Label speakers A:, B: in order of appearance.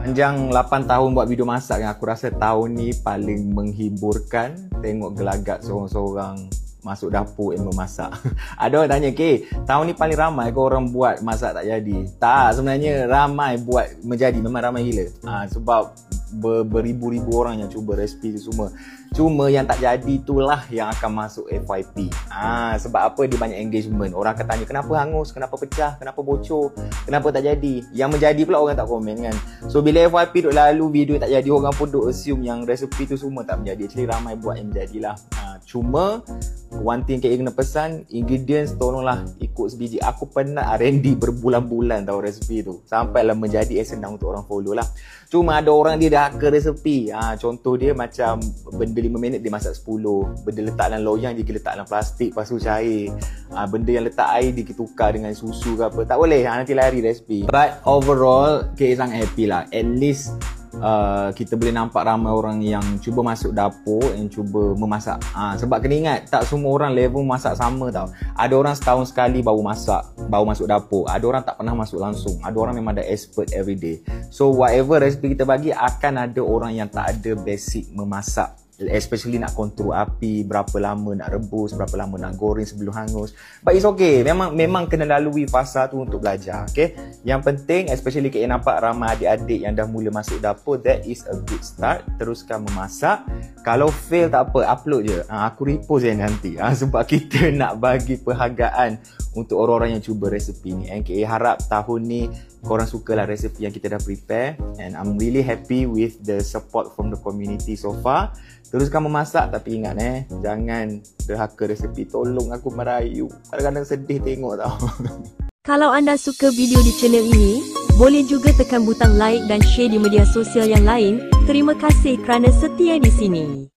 A: Panjang 8 tahun buat video masak yang aku rasa tahun ni paling menghiburkan. Tengok gelagat seorang-seorang masuk dapur yang memasak. Ada orang tanya, tahun ni paling ramai ke orang buat masak tak jadi? Tak, sebenarnya ramai buat menjadi, memang ramai gila. Sebab beribu-ribu orang yang cuba resipi tu semua. Cuma yang tak jadi itulah yang akan masuk FYP. Sebab apa dia banyak engagement. Orang akan tanya kenapa hangus, kenapa pecah, kenapa bocor, kenapa tak jadi. Yang menjadi pula orang tak komen kan. So bila FYP duk lalu video tak jadi, orang pun duk assume yang resipi tu semua tak menjadi. Actually ramai buat yang menjadilah. Cuma one thing KA kena pesan, ingredients tolonglah ikut sebiji. Aku pernah R&D berbulan-bulan tahu resipi tu, sampailah menjadi senang untuk orang follow lah. Cuma ada orang dia dah ke resepi. Contoh dia macam benda 5 minit dia masak 10. Benda letak dalam loyang dia letak dalam plastik, lepas tu cair. Benda yang letak air dia tukar dengan susu ke apa. Tak boleh, nanti lari resipi. But overall KA sangat happy lah. At least kita boleh nampak ramai orang yang cuba masuk dapur, yang cuba memasak. Sebab kena ingat, tak semua orang level masak sama tau. Ada orang setahun sekali baru masak, baru masuk dapur. Ada orang tak pernah masuk langsung. Ada orang memang dah expert everyday. So whatever resipi kita bagi, akan ada orang yang tak ada basic memasak, especially nak kontrol api, berapa lama nak rebus, berapa lama nak goreng sebelum hangus. But it's okay, memang kena lalui fasa tu untuk belajar. Okay, yang penting especially KA nampak ramai adik-adik yang dah mula masuk dapur, that is a good start. Teruskan memasak. Kalau fail tak apa, upload je. Aku repost je nanti. Sebab kita nak bagi penghargaan untuk orang-orang yang cuba resepi ni. And KA harap tahun ni korang sukalah resepi yang kita dah prepare. And I'm really happy with the support from the community so far. Teruskan memasak, tapi ingat jangan derhaka resepi. Tolong aku merayu. Kadang-kadang sedih tengok tau.
B: Kalau anda suka video di channel ini, boleh juga tekan butang like dan share di media sosial yang lain. Terima kasih kerana setia di sini.